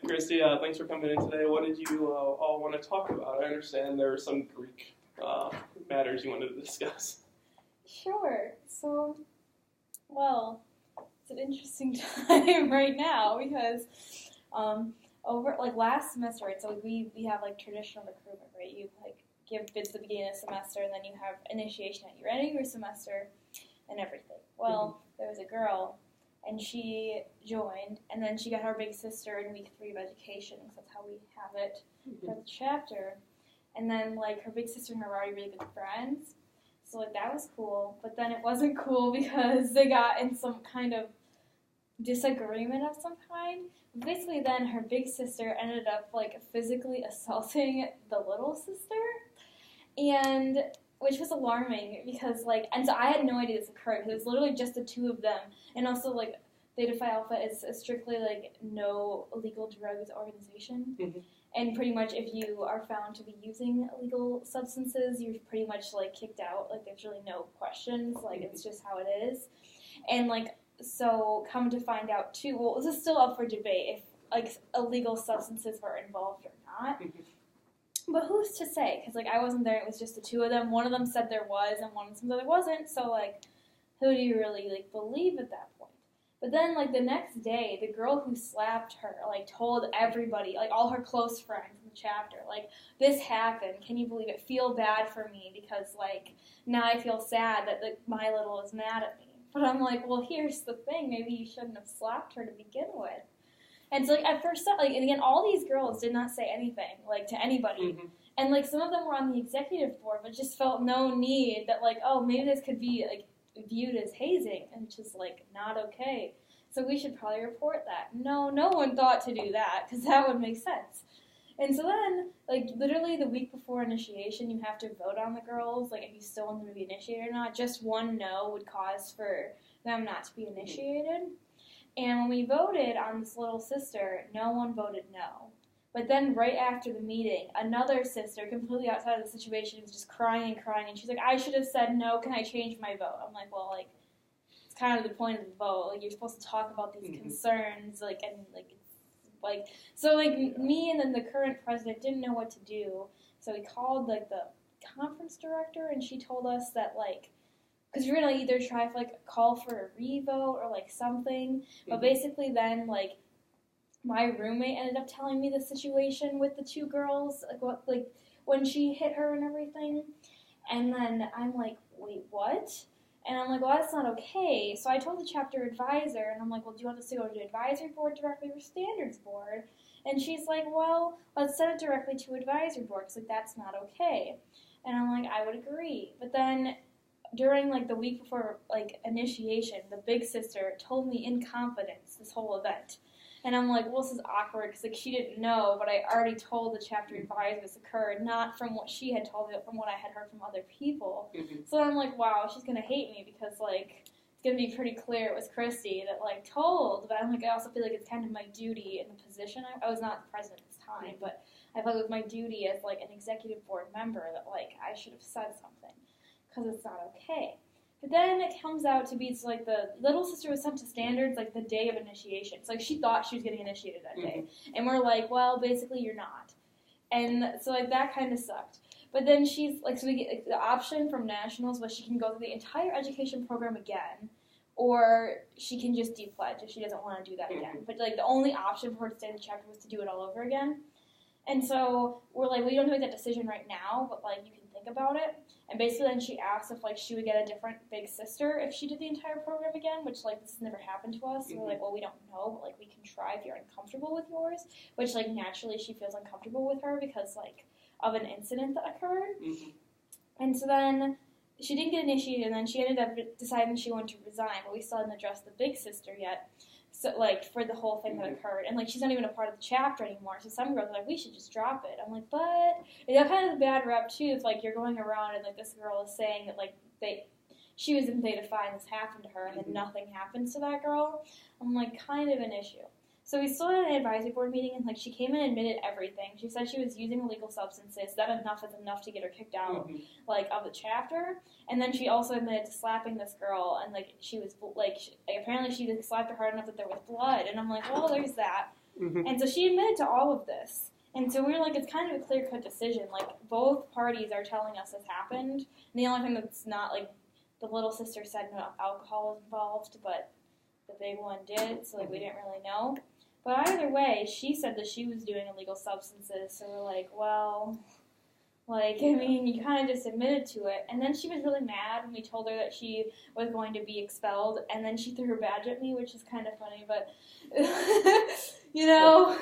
Christy, thanks for coming in today. What did you all want to talk about? I understand there are some Greek matters you wanted to discuss. Sure. So, well, it's an interesting time right now because over last semester, right? So we have traditional recruitment, right? You give bids at the beginning of the semester, and then you have initiation at your end of your semester, and everything. Well, there was a girl, and she joined, and then she got her big sister in week 3 of education, because that's how we have it for the chapter. And then her big sister and her were already really good friends, so that was cool. But then it wasn't cool because they got in some kind of disagreement of some kind. Basically, then her big sister ended up physically assaulting the little sister, and which was alarming because and so I had no idea this occurred because it was literally just the two of them, and also Theta Phi Alpha is strictly no illegal drugs organization, and pretty much if you are found to be using illegal substances, you're pretty much kicked out. There's really no questions. It's just how it is, and so come to find out too. Well, this is still up for debate if illegal substances were involved or not. But who's to say? Because I wasn't there. It was just the two of them. One of them said there was, and one of them said there wasn't. So who do you really believe at that point? But then the next day, the girl who slapped her told everybody, all her close friends in the chapter, this happened. Can you believe it? Feel bad for me because now I feel sad that my little is mad at me. But I'm well, here's the thing. Maybe you shouldn't have slapped her to begin with. And so at first, and again, all these girls did not say anything to anybody. And some of them were on the executive board, but just felt no need that oh, maybe this could be viewed as hazing, and which is not okay. So we should probably report that. No one thought to do that because that would make sense. And so then, literally the week before initiation, you have to vote on the girls, if you still want them to be initiated or not. Just one no would cause for them not to be initiated. And when we voted on this little sister, no one voted no. But then right after the meeting, another sister, completely outside of the situation, was just crying, and she's I should have said no, can I change my vote? I'm well, it's kind of the point of the vote. You're supposed to talk about these concerns, so me and then the current president didn't know what to do. So we called the conference director, and she told us that because we were going to either try for call for a revote or something. But basically then my roommate ended up telling me the situation with the two girls, when she hit her and everything. And then I'm wait, what? And I'm well, that's not okay. So I told the chapter advisor, and I'm well, do you want us to go to the advisory board directly or standards board? And she's well, let's send it directly to advisory board, because that's not okay. And I'm I would agree. But then during the week before initiation, the big sister told me in confidence this whole event. And I'm well, this is awkward because she didn't know, but I already told the chapter advisor this occurred, not from what she had told me, but from what I had heard from other people. So I'm wow, she's gonna hate me because it's gonna be pretty clear it was Christy that told. But I'm I also feel it's kind of my duty in the position. I was not the president at this time, but I felt it was my duty as an executive board member that I should have said something because it's not okay. But then it comes out to be the little sister was sent to standards the day of initiation. It's she thought she was getting initiated that day. And we're well, basically you're not. And so that kind of sucked. But then she's so we get the option from nationals was she can go through the entire education program again, or she can just de-pledge if she doesn't want to do that again. But the only option for her to stay in the chapter was to do it all over again. And so we're we don't make that decision right now, but you can think about it. And basically then she asked if she would get a different big sister if she did the entire program again, which this has never happened to us. So we're well, we don't know, but we can try if you're uncomfortable with yours, which naturally she feels uncomfortable with her because of an incident that occurred. And so then she didn't get initiated, and then she ended up deciding she wanted to resign, but we still hadn't addressed the big sister yet. So, for the whole thing that occurred. And, she's not even a part of the chapter anymore. So some girls are we should just drop it. I'm but it got kind of a bad rep, too, if, you're going around and, this girl is saying that, she was in Theta Phi and this happened to her, and then nothing happens to that girl. I'm, kind of an issue. So we still had an advisory board meeting, and she came in and admitted everything. She said she was using illegal substances. That enough is enough to get her kicked out, of the chapter. And then she also admitted to slapping this girl, and she was apparently she slapped her hard enough that there was blood. And I'm well, there's that. Mm-hmm. And so she admitted to all of this. And so we were like, it's kind of a clear-cut decision. Like, both parties are telling us this happened. And the only thing that's not, like, the little sister said no alcohol was involved, but the big one did, so, like, we didn't really know. But either way, she said that she was doing illegal substances, so we're like, well, like, I mean, you kind of just admitted to it. And then she was really mad when we told her that she was going to be expelled, and then she threw her badge at me, which is kind of funny, but, you know,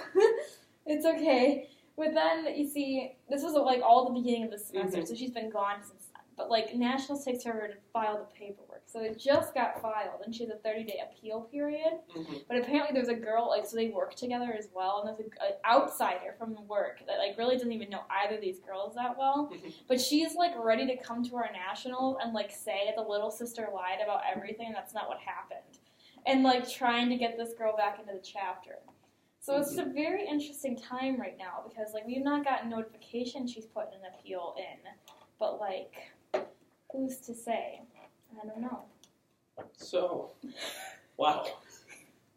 it's okay. But then, you see, this was, like, all the beginning of the semester, so she's been gone since then. But, like, Nationals takes her to file the paperwork. So it just got filed, and she has a 30-day appeal period. But apparently there's a girl, like, so they work together as well, and there's an outsider from the work that, like, really doesn't even know either of these girls that well. But she's, like, ready to come to our Nationals and, like, say that the little sister lied about everything, and that's not what happened. And, like, trying to get this girl back into the chapter. So it's a very interesting time right now, because, like, we've not gotten notification she's put an appeal in. But, like, who's to say? I don't know. So, wow.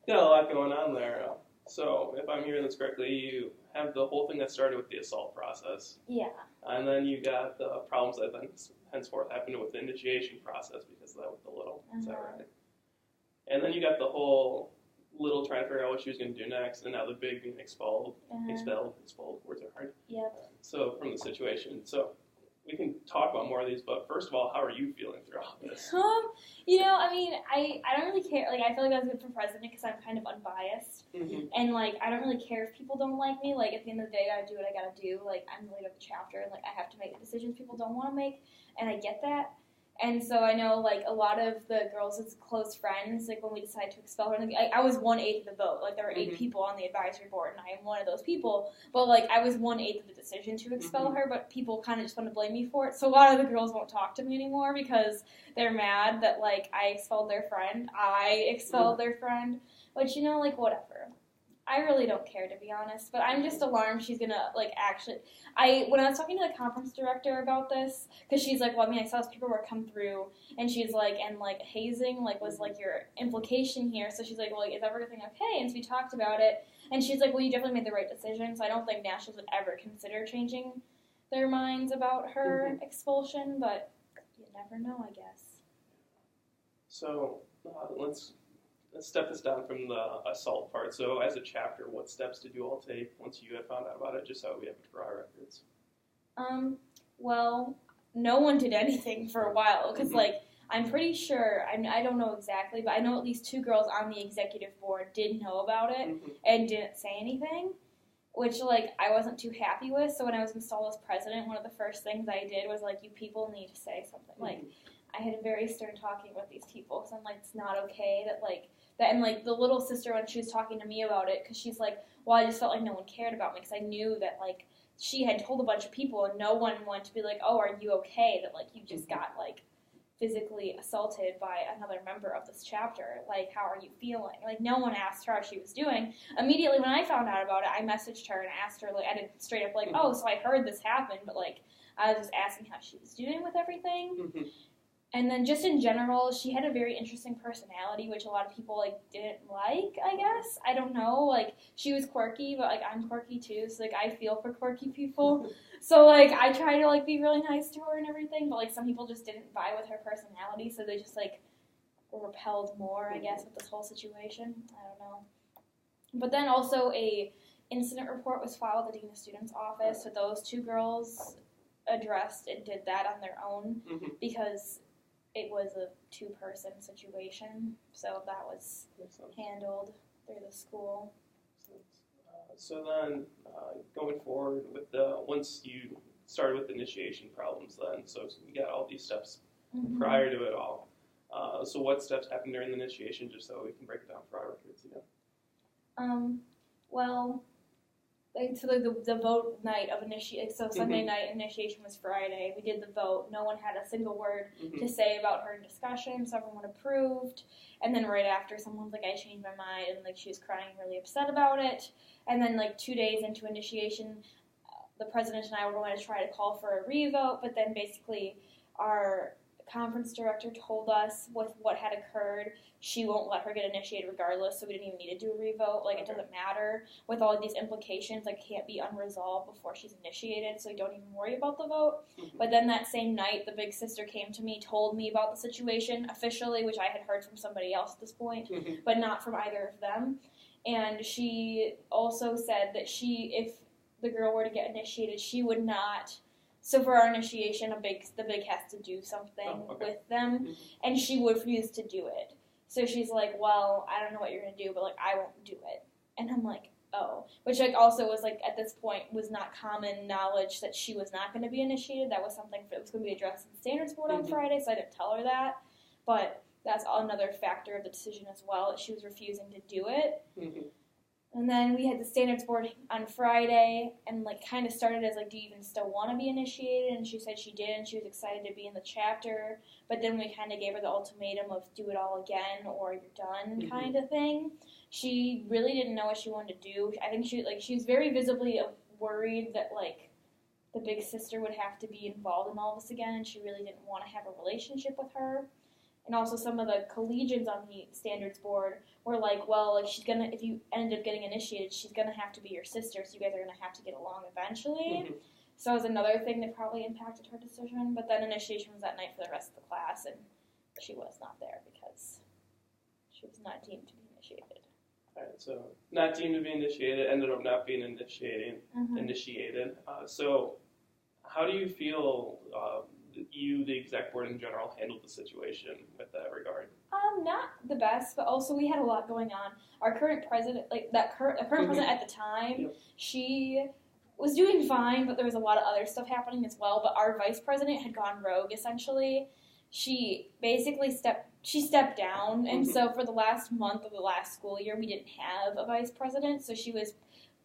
Got a lot going on there. So, if I'm hearing this correctly, you have the whole thing that started with the assault process. Yeah. And then you got the problems that then henceforth happened with the initiation process because of that with the little. Is that right? And then you got the whole little trying to figure out what she was going to do next, and now the big being expelled, words are hard. Yep. So, from the situation. So, we can talk about more of these, but first of all, how are you feeling through all this? You know, I mean, I don't really care. Like, I feel like I was good for president because I'm kind of unbiased. And, like, I don't really care if people don't like me. Like, at the end of the day, I gotta do what I gotta do. Like, I'm the leader of the chapter, and, like, I have to make the decisions people don't want to make, and I get that. And so I know, like, a lot of the girls' close friends, like, when we decided to expel her, like, I was 1/8 of the vote. Like, there were 8 people on the advisory board, and I am one of those people. But, like, I was 1/8 of the decision to expel her, but people kind of just want to blame me for it. So a lot of the girls won't talk to me anymore because they're mad that, like, I expelled their friend. Their friend. Which, you know, like, whatever. I really don't care, to be honest, but I'm just alarmed she's gonna, like, actually, when I was talking to the conference director about this, because she's like, well, I mean, I saw this paperwork come through, and she's like, and, like, hazing, like, was, like, your implication here, so she's like, well, like, is everything okay, and so we talked about it, and she's like, well, you definitely made the right decision, so I don't think Nationals would ever consider changing their minds about her expulsion, but you never know, I guess. So, let's step this down from the assault part. So, as a chapter, what steps did you all take once you had found out about it, just so we have it for our records? Well, no one did anything for a while, because, like, I'm pretty sure, I don't know exactly, but I know at least 2 girls on the executive board did know about it and didn't say anything, which, like, I wasn't too happy with. So when I was installed as president, one of the first things I did was, like, you people need to say something. Like, I had a very stern talking with these people, because I'm like, it's not okay that, like, that, and, like, the little sister, when she was talking to me about it, because she's like, well, I just felt like no one cared about me, because I knew that, like, she had told a bunch of people, and no one wanted to be like, oh, are you okay, that, like, you just got, like, physically assaulted by another member of this chapter, like, how are you feeling? Like, no one asked her how she was doing. Immediately when I found out about it, I messaged her and asked her, like, I did straight up, like, oh, so I heard this happened, but, like, I was just asking how she was doing with everything. And then just in general, she had a very interesting personality, which a lot of people, like, didn't like, I guess. I don't know. Like, she was quirky, but, like, I'm quirky too, so, like, I feel for quirky people. So, like, I try to, like, be really nice to her and everything, but, like, some people just didn't vibe with her personality, so they just, like, were repelled more, I guess, with this whole situation. I don't know. But then also a incident report was filed at the Dean of Students' office, so those 2 girls addressed and did that on their own because it was a 2-person situation, so that was handled through the school. So then, going forward with once you started with the initiation problems then, so you got all these steps prior to it all. So what steps happened during the initiation, just so we can break it down for our records again? Well, so the vote night of initiation, so Sunday night initiation was Friday. We did the vote. No one had a single word to say about her discussion, so everyone approved. And then right after, someone's like, I changed my mind, and, like, she was crying really upset about it. And then, like, 2 days into initiation, the president and I were going to try to call for a revote, but then basically our conference director told us with what had occurred, she won't let her get initiated regardless, so we didn't even need to do a revote. Like, it doesn't matter with all of these implications. Like, can't be unresolved before she's initiated, so you don't even worry about the vote. But then that same night, the big sister came to me, told me about the situation officially, which I had heard from somebody else at this point, but not from either of them. And she also said that if the girl were to get initiated, she would not. So for our initiation, the big has to do something with them, and she would refuse to do it. So she's like, well, I don't know what you're going to do, but, like, I won't do it. And I'm like, oh. Which, like, also was, like, at this point was not common knowledge that she was not going to be initiated. That was something that was going to be addressed in the standards board on Friday, so I didn't tell her that. But that's another factor of the decision as well, that she was refusing to do it. And then we had the standards board on Friday, and, like, kind of started as, like, do you even still want to be initiated? And she said she did, and she was excited to be in the chapter. But then we kind of gave her the ultimatum of do it all again or you're done kind of thing. She really didn't know what she wanted to do. I think she was very visibly worried that, like, the big sister would have to be involved in all this again, and she really didn't want to have a relationship with her. And also some of the collegians on the standards board were like, well, like, if you end up getting initiated, she's gonna have to be your sister, so you guys are gonna have to get along eventually. So it was another thing that probably impacted her decision. But then initiation was that night for the rest of the class, and she was not there because she was not deemed to be initiated. All right, so not deemed to be initiated, ended up not being initiated. So how do you feel the exec board in general, handled the situation with that regard? Not the best, but also we had a lot going on. Our current president, the current president at the time, she was doing fine, but there was a lot of other stuff happening as well. But our vice president had gone rogue, essentially. She basically stepped down, and so for the last month of the last school year, we didn't have a vice president, so she was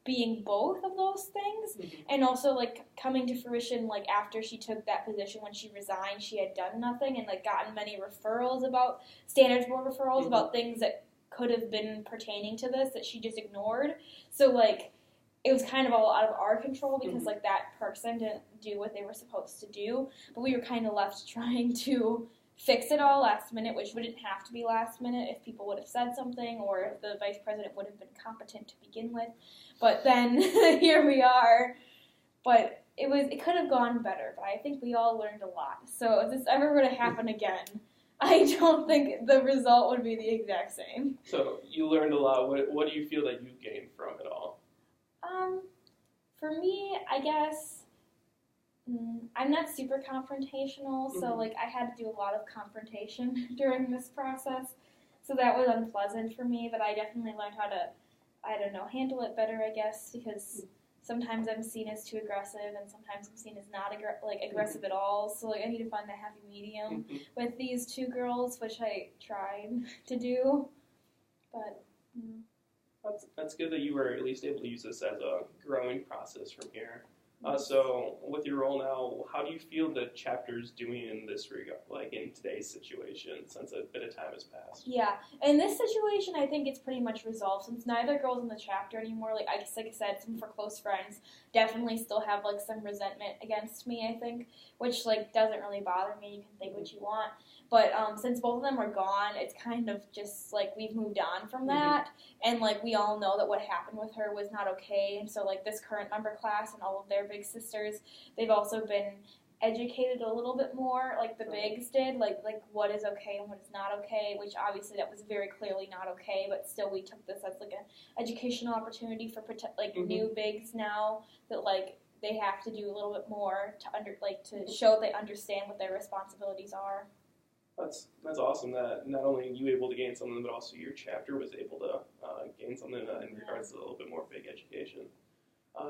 being both of those things, and also, like, coming to fruition, like, after she took that position, when she resigned, she had done nothing and, like, gotten many referrals about, standards board referrals about things that could have been pertaining to this that she just ignored. So, like, it was kind of all out of our control because, like, that person didn't do what they were supposed to do, but we were kind of left trying to fix it all last minute, which wouldn't have to be last minute if people would have said something or if the vice president would have been competent to begin with. But then here we are. But it could have gone better, but I think we all learned a lot. So if this ever were to happen again, I don't think the result would be the exact same. So you learned a lot. What do you feel that you gained from it all? For me, I guess I'm not super confrontational, so like I had to do a lot of confrontation during this process, so that was unpleasant for me. But I definitely learned how to, handle it better, I guess, because sometimes I'm seen as too aggressive, and sometimes I'm seen as not aggressive at all. So like I need to find the happy medium with these two girls, which I tried to do, but. That's good that you were at least able to use this as a growing process from here. So with your role now, how do you feel the chapter's doing in this regard, like in today's situation, since a bit of time has passed? Yeah, in this situation, I think it's pretty much resolved, since neither girl's in the chapter anymore. Like I said, some of her close friends definitely still have like some resentment against me, I think, which like doesn't really bother me. You can think what you want. But since both of them are gone, it's kind of just like we've moved on from that. And like we all know that what happened with her was not okay. And so like this current member class and all of their big sisters, they've also been educated a little bit more, like the bigs did, like what is okay and what is not okay, which obviously that was very clearly not okay, but still we took this as like an educational opportunity for new bigs now, that like they have to do a little bit more to show they understand what their responsibilities are. That's awesome that not only you able to gain something, but also your chapter was able to gain something in regards to a little bit more big education.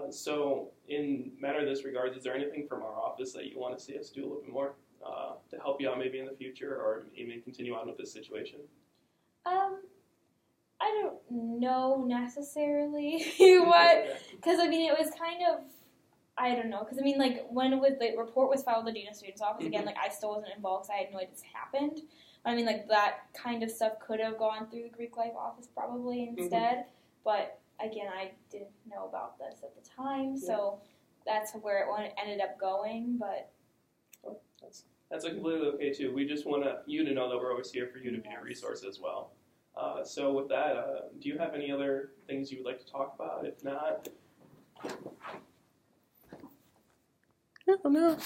So in matter of this regards, is there anything from our office that you want to see us do a little bit more to help you out maybe in the future, or even continue on with this situation? I don't know necessarily what, because I mean it was kind of, I don't know, because I mean, like, when the report was filed with the Dean of Students' office, again, like, I still wasn't involved because I had no idea this happened. I mean, like, that kind of stuff could have gone through the Greek Life office probably instead, but, again, I didn't know about this at the time, so that's where it ended up going, but... Well, That's completely okay too. We just want you to know that we're always here for you to be a resource as well. So with that, do you have any other things you would like to talk about? If not, no.